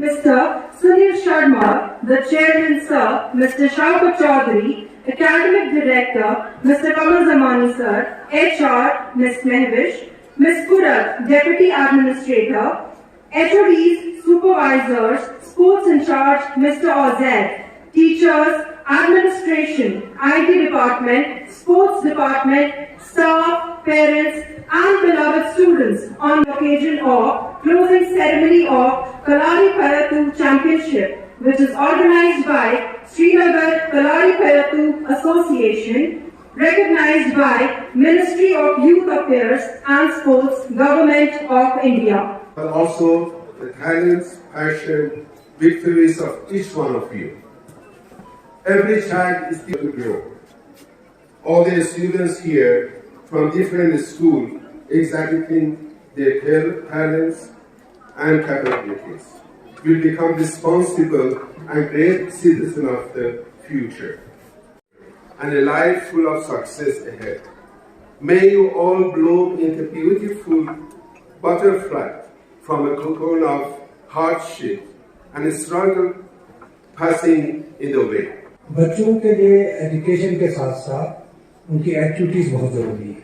Mr. Sunil Sharma, the Chairman Sir, Mr. Shaukat Chaudhary, Academic Director, Mr. Kamal Zamani Sir, HR, Ms. Mehwish, Ms. Kurat, Deputy Administrator, HODs, Supervisors, Sports in Charge, Mr. Ozad, Teachers, Administration, IT Department, Sports Department, staff, parents, and beloved students on the occasion of closing ceremony of Kalari Payattu Championship, which is organized by Srinagar Kalari Payattu Association, recognized by Ministry of Youth Affairs and Sports, Government of India. But also the talents, passion, victories of each one of you. Every child is able to grow. All the students here from different schools exhibiting their talents and capabilities will become responsible and great citizens of the future. And a life full of success ahead. May you all bloom into beautiful butterfly from a cocoon of hardship and struggle passing in the way. बच्चों के लिए education के साथ साथ उनकी activities बहुत ज़रूरी है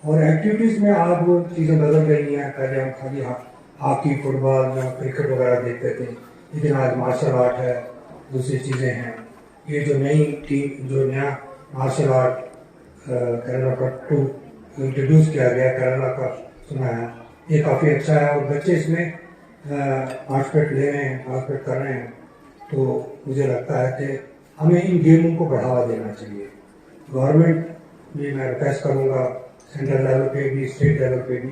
और एक्टिविटीज़ में आज वो चीज़ें बदल रही हैं। पहले हम खाली हॉकी, फुटबॉल या क्रिकेट वगैरह देखते थे, लेकिन आज मार्शल आर्ट है, दूसरी चीज़ें हैं। ये जो नई टीम, जो नया मार्शल आर्ट केरला का इंट्रोड्यूस किया गया, केरला का सुना है, ये काफ़ी अच्छा है और बच्चे इसमें पार्टिसिपेट ले रहे हैं, पार्टिसिपेट कर रहे हैं। तो मुझे लगता है कि हमें इन गेमों को बढ़ावा देना चाहिए। गवर्नमेंट भी मैं रिक्वेस्ट करूँगा, सेंट्रल लेवल पे भी, स्टेट लेवल पे भी,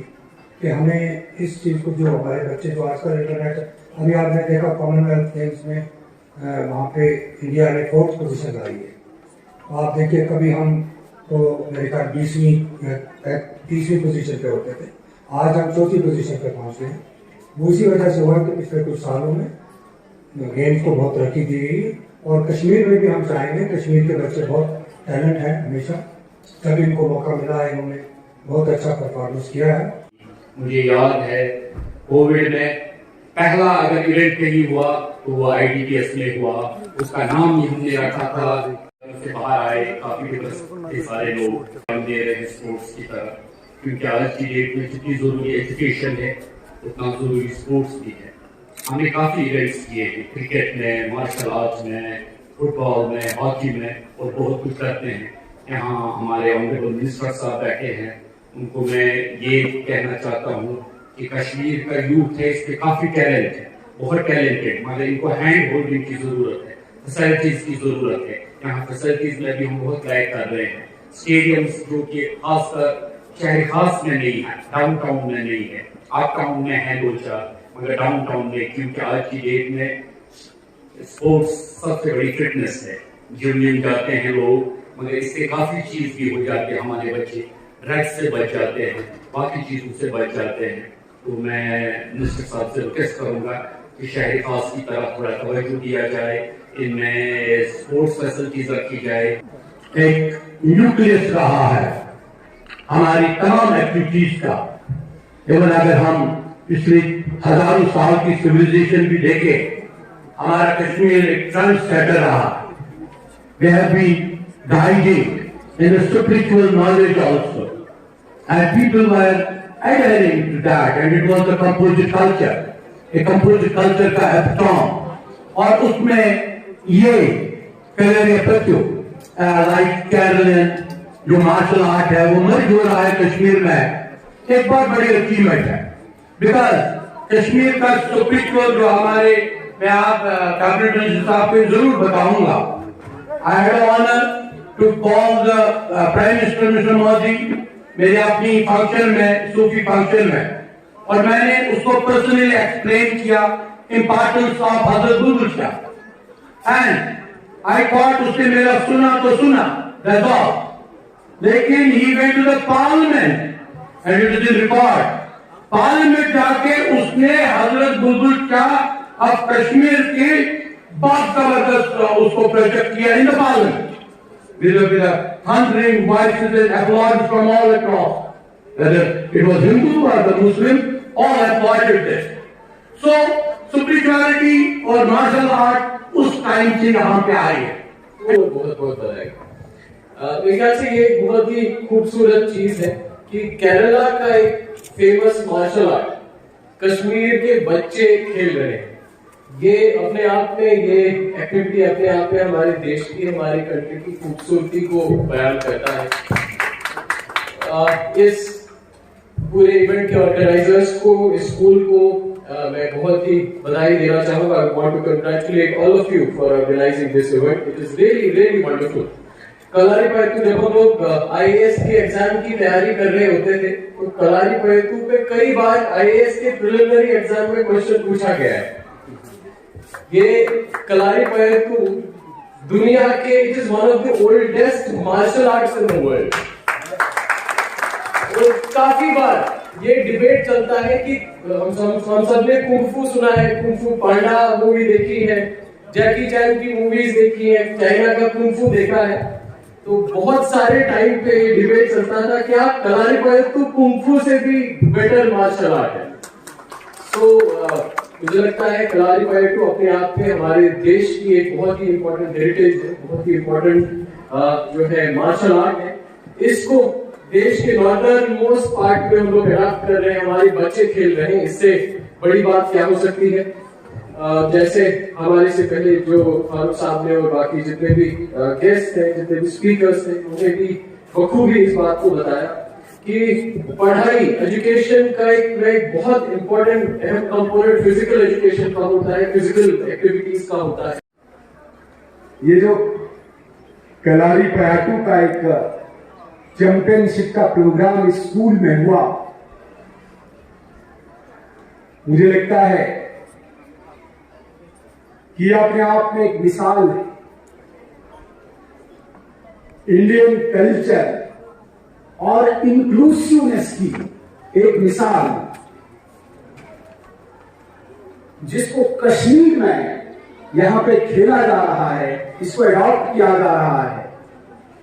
कि हमें इस चीज़ को, जो हमारे बच्चे जो आजकल इंटरनेट, अभी आपने देखा कॉमनवेल्थ गेम्स में वहाँ पे इंडिया ने 4th पोजीशन लाई है। आप देखिए, कभी हम तो मेरे ख्याल 30वीं पोजीशन पे होते थे, आज हम 4थी पोजीशन पे पहुँच गए हैं। वो इसी वजह से हुआ कि पिछले कुछ सालों में गेम्स को बहुत तरक्की दी गई और कश्मीर में भी हम चाहेंगे। कश्मीर के बच्चे बहुत टैलेंट है, हमेशा जब इनको मौका मिला है इन्होंने बहुत अच्छा परफॉर्मेंस किया है। मुझे याद है कोविड में पहला अगर इवेंट कहीं हुआ तो वो IDPS में हुआ, उसका नाम ही हमने रखा था। उससे बाहर आए काफी सारे लोग दे रहे हैं स्पोर्ट्स की तरफ, क्योंकि आज की डेट में जितनी जरूरी एजुकेशन है उतना जरूरी स्पोर्ट्स भी है। हमने काफी इवेंट्स किए हैं, क्रिकेट में, मार्शल आर्ट्स में, फुटबॉल में, हॉकी में और बहुत कुछ करते हैं। यहाँ हमारे ऑनरेबल मिनिस्टर साहब बैठे हैं, उनको मैं ये कहना चाहता हूँ कि कश्मीर का यूथ है, इसके काफी टैलेंट है, बहुत टैलेंटेड, मगर इनको हैंड होल्डिंग की जरूरत है, फैसिलिटीज की जरूरत है। यहाँ फैसिलिटीज में भी हम बहुत लैग कर रहे हैं। स्टेडियम्स जो कि खासकर शहर खास में नहीं है, डाउनटाउन में नहीं है, अपटाउन में है 2-4, मगर डाउनटाउन में, क्योंकि आज की डेट में स्पोर्ट्स सबसे बड़ी फिटनेस है। जिम जाते हैं लोग, मगर इससे काफी चीज भी हो जाती है। हमारे बच्चे ड्रग्स से बच जाते हैं, बाकी चीजों से बच जाते हैं। तो मैं मिनिस्टर साहब से रिक्वेस्ट करूंगा कि शहरी खास की तरफ थोड़ा तवज्जो दिया जाए, इनमें स्पोर्ट्स फैसिलिटीज रखी जाए। एक न्यूक्लियस रहा है हमारी तमाम एक्टिविटीज का। एवं अगर हम पिछले हजारों साल की सिविलाइजेशन भी देखें, हमारा कश्मीर एक ट्रेंड सेटर रहा। We have been guided in the spiritual knowledge also, and people were adhering to that, and it was the composite culture, a composite culture का epitome, और उसमें ये लाइक कैरलिन जो मार्शल आर्ट है वो मर्ज हो रहा है कश्मीर में, एक बहुत बड़ी अचीवमेंट है। बिकॉज कश्मीर का स्पिरिचुअल जो हमारे, मैं आप कैबिनेट मिनिस्टर साहब को जरूर बताऊंगा। I had honour to call the prime minister Mister Modi मेरे अपनी फंक्शन में, सूफी फंक्शन में, और मैंने उसको पर्सनली एक्सप्लेन किया importance of Hazrat Bulbul Shah. And I thought उसने मेरा सुना तो सुना, दैट्स ऑल, लेकिन he went to the parliament and it is in record. Parliament जाके उसने हजरत बुलबुल शाह ऑफ कश्मीर की बहुत जबरदस्त उसको प्रोजेक्ट किया in the parliament with a thundering voices and applause from all across, whether it was Hindu or the Muslim, all applauded this. So spirituality और martial art उस time से यहाँ पे आई है। बहुत बहुत बधाई। मेरे ख्याल से ये एक बहुत ही खूबसूरत चीज है कि केरला का एक फेमस मार्शल आर्ट कश्मीर के बच्चे खेल रहे हैं। ये अपने आप में ये एक्टिविटी अपने आप में हमारे देश की, हमारी कंट्री की खूबसूरती को बयान करता है। इस पूरे इवेंट के ऑर्गेनाइजर्स को, इस स्कूल को मैं बहुत ही बधाई देना चाहूंगा। I want to congratulate all of you for organising this event. It is really really wonderful. Kalaripayattu जब हम लोग आईएएस के एग्जाम की तैयारी कर रहे होते थे तो कलारीपयट्टू पे कई बार आईएएस के प्रिलिमिनरी एग्जाम में क्वेश्चन पूछा गया है। ये कलारीपयट्टू दुनिया के, it is one of the oldest martial arts in the world. और काफी बार ये डिबेट चलता है कि हम सब ने कुंफू सुना है, कुंफू पांडा मूवी देखी है, जैकी चैन की मूवीज देखी है, चाइना का कुंफू देखा है। तो बहुत सारे टाइम पे ये डिबेट चलता था कि आप कलारीपयट्टू कुंफू से भी बेटर मार्शल आर्ट है। तो मुझे लगता है कलारीपयट्टू अपने आप में हमारे देश की एक बहुत ही इंपॉर्टेंट हेरिटेज है, बहुत ही इंपॉर्टेंट जो है मार्शल आर्ट है। इसको देश के नॉर्दर्न मोस्ट पार्ट में हम लोग अडॉप्ट कर रहे हैं, हमारे बच्चे खेल रहे हैं। इससे बड़ी बात क्या हो सकती है? जैसे हमारे से पहले जो फारूक साहब ने और बाकी जितने भी गेस्ट थे, जितने भी स्पीकर्स थे, उन्होंने भी बखूबी इस बात को बताया कि पढ़ाई, एजुकेशन का एक बहुत इंपॉर्टेंट अहम कंपोनेंट फिजिकल एजुकेशन का होता है, फिजिकल एक्टिविटीज का होता है। ये जो कलारीपयट्टू का एक चैंपियनशिप का प्रोग्राम इस स्कूल में हुआ, मुझे लगता है कि अपने आप में एक मिसाल है। इंडियन कल्चर और इंक्लूसिवनेस की एक मिसाल, जिसको कश्मीर में यहां पे खेला जा रहा है, इसको अडॉप्ट किया जा रहा है।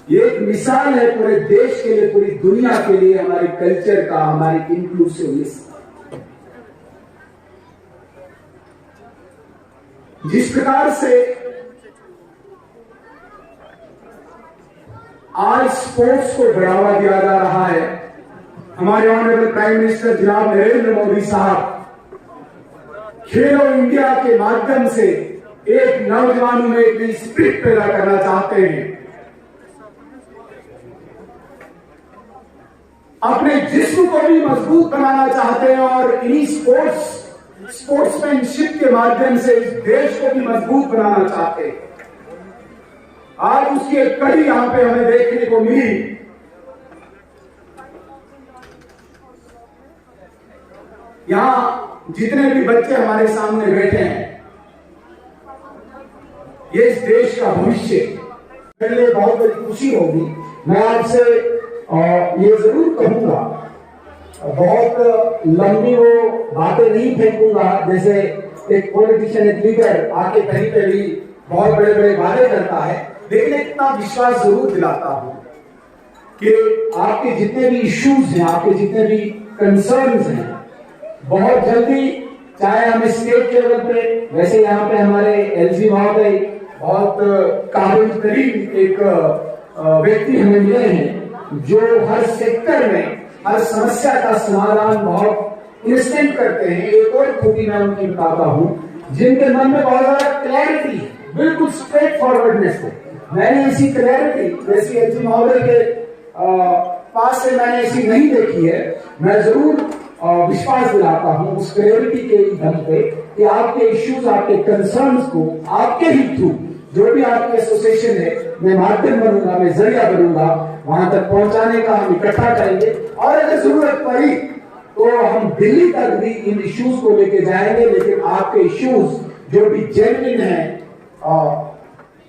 ये एक मिसाल है पूरे देश के लिए, पूरी दुनिया के लिए, हमारे कल्चर का, हमारी इंक्लूसिवनेस का। जिस प्रकार से आज स्पोर्ट्स को बढ़ावा दिया जा रहा है, हमारे ऑनरेबल प्राइम मिनिस्टर जनाब नरेंद्र मोदी साहब खेलो इंडिया के माध्यम से एक नौजवानों में एक नई स्पिरिट पैदा करना चाहते हैं। अपने जिस्म को भी मजबूत बनाना चाहते हैं और इन्हीं स्पोर्ट्समैनशिप के माध्यम से इस देश को भी मजबूत बनाना चाहते हैं। आज उसकी एक कड़ी यहां पे हमें देखने को मिली। यहां जितने भी बच्चे हमारे सामने बैठे हैं, ये इस देश का भविष्य है। मेरे लिए बहुत बड़ी खुशी होगी। मैं आपसे ये जरूर कहूंगा, बहुत लंबी वो बातें नहीं फेंकूंगा जैसे एक पॉलिटिशियन, एक लीडर आके कहीं पे भी बहुत बड़े बड़े वादे करता है, लेकिन इतना विश्वास जरूर दिलाता हूं कि आपके जितने भी इश्यूज हैं, आपके जितने भी कंसर्न्स हैं, बहुत जल्दी, चाहे हम स्टेट लेवल पे, वैसे यहाँ पे हमारे एलजी महोदय बहुत काबिल तरीन एक व्यक्ति हमें मिले हैं जो हर सेक्टर में हर समस्या का समाधान बहुत इंस्टेंट करते हैं। एक और खूबी मैं उनकी बताता हूं, जिनके मन में बहुत ज्यादा क्लैरिटी है, बिल्कुल स्ट्रेट फॉरवर्डनेस है। मैंने ऐसी क्लैरिटी जैसी एलजी महोदय के पास से मैंने ऐसी नहीं देखी है। मैं जरूर विश्वास दिलाता हूं उस क्लैरिटी के दम पे कि आपके इश्यूज, आपके कंसर्न्स को आपके ही थ्रू, जो भी आपकी एसोसिएशन है, मैं माध्यम बनूंगा, मैं जरिया बनूंगा, वहां तक पहुंचाने का हम इकट्ठा करेंगे। और अगर जरूरत पड़ी तो हम दिल्ली तक भी इन इश्यूज को लेके जाएंगे, लेकिन आपके इश्यूज जो भी जेन्युइन है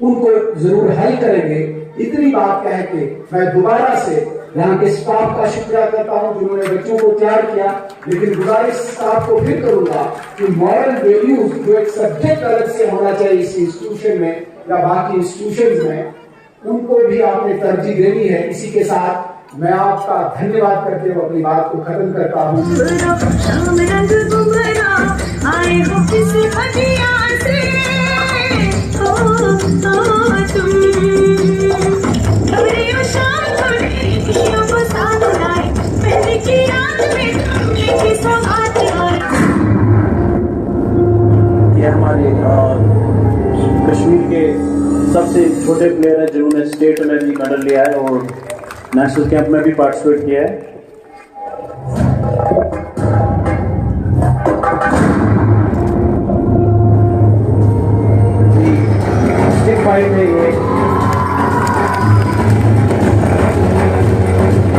उनको जरूर हल करेंगे। इतनी बात कह के मैं दोबारा से यहाँ के स्टाफ का शुक्रिया करता हूँ जिन्होंने बच्चों को तैयार किया, लेकिन गुजारिश स्टाफ को फिर करूंगा कि मॉरल वैल्यूज जो एक सब्जेक्ट अलग से होना चाहिए इस इंस्टीट्यूशन में या बाकी इंस्टीट्यूशन में, उनको भी आपने तरजीह देनी है। इसी के साथ मैं आपका धन्यवाद करते हुए अपनी बात को खत्म करता हूँ। आए हो किसी हदिया से, ये हमारे कश्मीर के सबसे छोटे प्लेयर हैं जिन्होंने स्टेट में भी मेडल लिया है और नेशनल कैंप में भी पार्टिसिपेट किया है। स्टिक फाइट में ये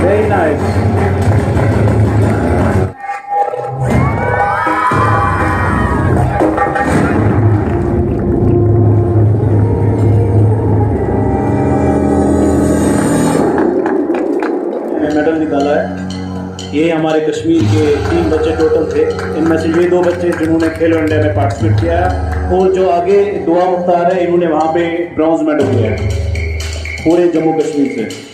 वेरी नाइस। मेडल निकाला है। ये हमारे कश्मीर के 3 बच्चे टोटल थे, इनमें से ये 2 बच्चे जिन्होंने खेलो इंडिया में पार्टिसिपेट किया है और जो आगे दुआ मुख्तार है इन्होंने वहाँ पे ब्रॉन्ज मेडल लिया है पूरे जम्मू कश्मीर से।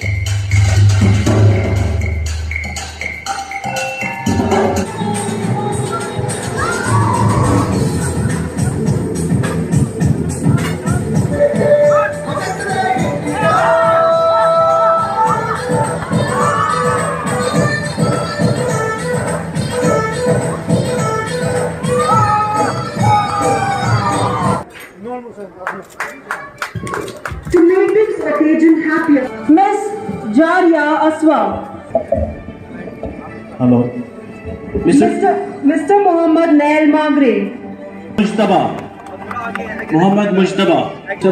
To make this occasion happier, Miss Jaria Aswa, hello Mr. Mohammad Nail Magre, Mushtaba Mohammad Mushtaba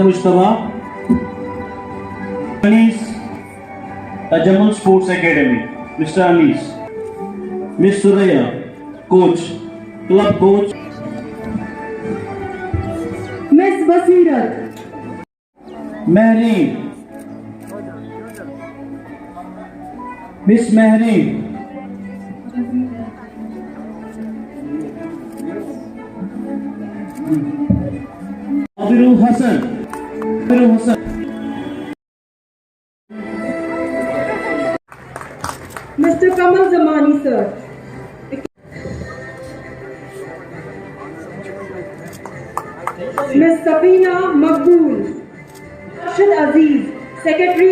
Mushtaba Anees Ajmal sports academy mister Anees. Miss Suraiya coach club coach. Miss Basirat, Mahreen miss Mahreen. Abirul Hasan Mr. Kamal Zamani sir, Miss Safina Makbul, Rashid Aziz, Secretary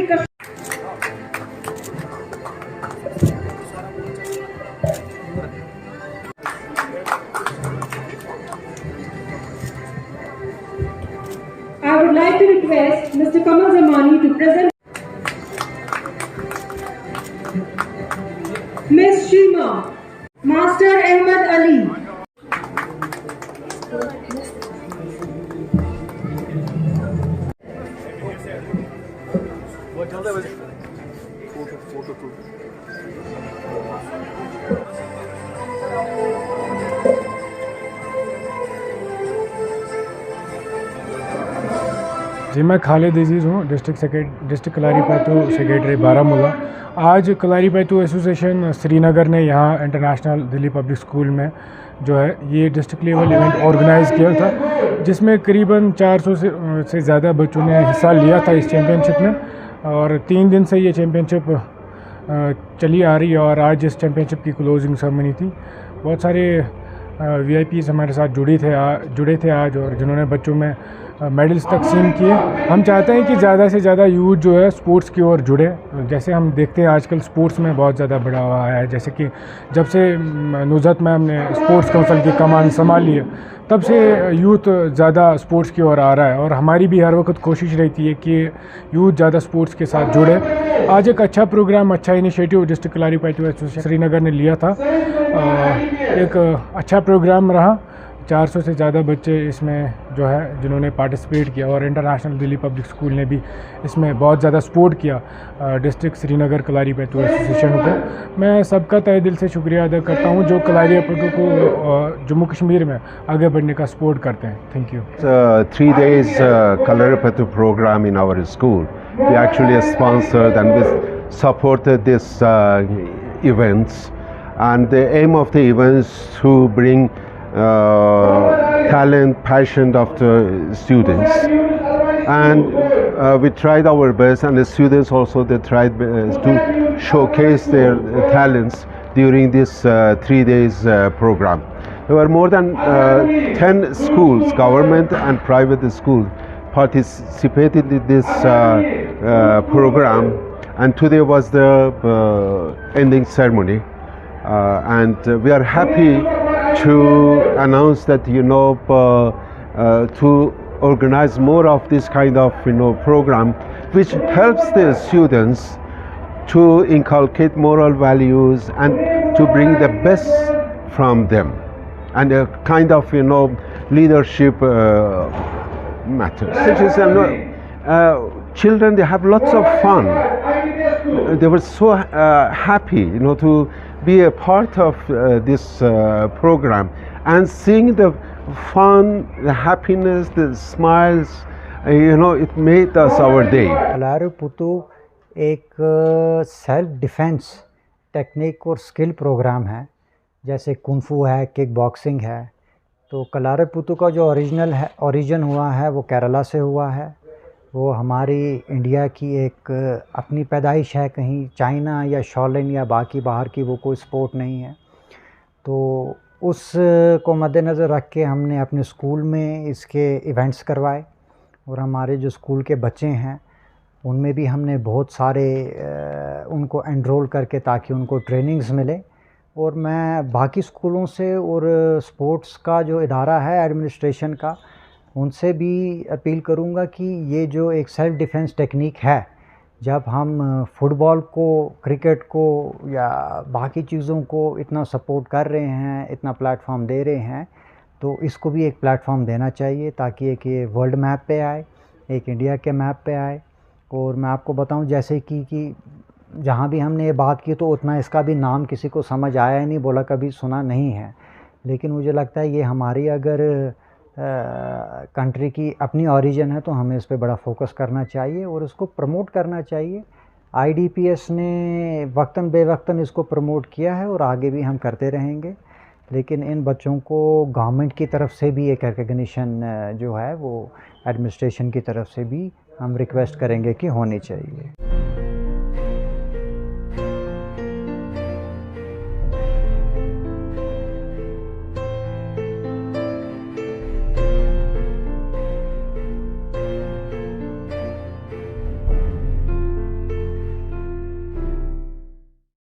I would like to request Mr. Kamal Zamani to present Miss Shima, Master Ahmed Ali, जी मैं खालिद अजीज़ हूँ, district कलारी पैतू secretary Baramulla. आज कलारी पैतू association Srinagar ने यहाँ international Delhi public school में जो है ये district level event organise किया था, जिसमें करीबन 400 से ज़्यादा बच्चों ने हिस्सा लिया था इस चैम्पियनशिप में। और 3 दिन से ये चैम्पियनशिप चली आ रही है और आज इस चैम्पियनशिप की क्लोजिंग सेरेमनी थी। बहुत सारे VIPs हमारे साथ जुड़े थे आज और जिन्होंने बच्चों में मेडल्स तकसीम किए। हम चाहते हैं कि ज़्यादा से ज़्यादा यूथ जो है स्पोर्ट्स की ओर जुड़े। जैसे हम देखते हैं आजकल स्पोर्ट्स में बहुत ज़्यादा बढ़ावा आया है, जैसे कि जब से नुज़रत मैम ने स्पोर्ट्स काउंसिल की कमान संभाली है तब से यूथ ज़्यादा स्पोर्ट्स की ओर आ रहा है और हमारी भी हर वक्त कोशिश रहती है कि यूथ ज़्यादा स्पोर्ट्स के साथ जुड़े। आज एक अच्छा प्रोग्राम, अच्छा इनिशिएटिव डिस्ट्रिक्ट कलारी पैतू एसोसिएशन श्रीनगर ने लिया था। एक अच्छा प्रोग्राम रहा। 400 से ज़्यादा बच्चे इसमें जो है जिन्होंने पार्टिसिपेट किया और इंटरनेशनल दिल्ली पब्लिक स्कूल ने भी इसमें बहुत ज़्यादा सपोर्ट किया डिस्ट्रिक्ट श्रीनगर कलारी पैतू एसोसिएशन को। मैं सबका तहे दिल से शुक्रिया अदा करता हूं जो कलारी पैतू को जम्मू कश्मीर में आगे बढ़ने का सपोर्ट करते हैं। Thank you. 3 days Kalari Patu program in our school. We actually sponsored and we supported this events, and the aim of the events to bring talent, passion of the students, and we tried our best, and the students also they tried to showcase their talents during this 3 days program. There were more than 10 schools, government and private schools, participated in this program, and today was the ending ceremony. And we are happy to announce that to organize more of this kind of program, which helps the students to inculcate moral values and to bring the best from them, and a kind of leadership matters. Such as children, they have lots of fun. They were so happy to be a part of this program, and seeing the fun, the happiness, the smiles, it made us our day. कलारी पुतु एक self defence technique और skill programme है, जैसे kung fu है, kick boxing है। तो कलारी पुतु का जो origin हुआ है वो केरला से हुआ है। वो हमारी इंडिया की एक अपनी पैदाइश है, कहीं चाइना या शॉलिन या बाकी बाहर की वो कोई स्पोर्ट नहीं है। तो उस को मद्देनज़र रख के हमने अपने स्कूल में इसके इवेंट्स करवाए, और हमारे जो स्कूल के बच्चे हैं उनमें भी हमने बहुत सारे उनको एनरोल करके ताकि उनको ट्रेनिंग्स मिले। और मैं बाकी स्कूलों से और स्पोर्ट्स का जो इदारा है एडमिनिस्ट्रेशन का, उनसे भी अपील करूंगा कि ये जो एक सेल्फ़ डिफेंस टेक्निक है, जब हम फुटबॉल को, क्रिकेट को या बाकी चीज़ों को इतना सपोर्ट कर रहे हैं, इतना प्लेटफॉर्म दे रहे हैं, तो इसको भी एक प्लेटफॉर्म देना चाहिए ताकि एक ये वर्ल्ड मैप पे आए, एक इंडिया के मैप पे आए। और मैं आपको बताऊं, जैसे कि जहाँ भी हमने ये बात की तो उतना इसका भी नाम किसी को समझ आया ही नहीं, बोला कभी सुना नहीं है। लेकिन मुझे लगता है ये हमारी अगर कंट्री की अपनी ओरिजिन है तो हमें इस पे बड़ा फोकस करना चाहिए और इसको प्रमोट करना चाहिए। IDPS ने वक्तन बेवक्तन इसको प्रमोट किया है और आगे भी हम करते रहेंगे, लेकिन इन बच्चों को गवर्नमेंट की तरफ से भी एक रिकग्निशन जो है वो एडमिनिस्ट्रेशन की तरफ से भी हम रिक्वेस्ट करेंगे कि होनी चाहिए।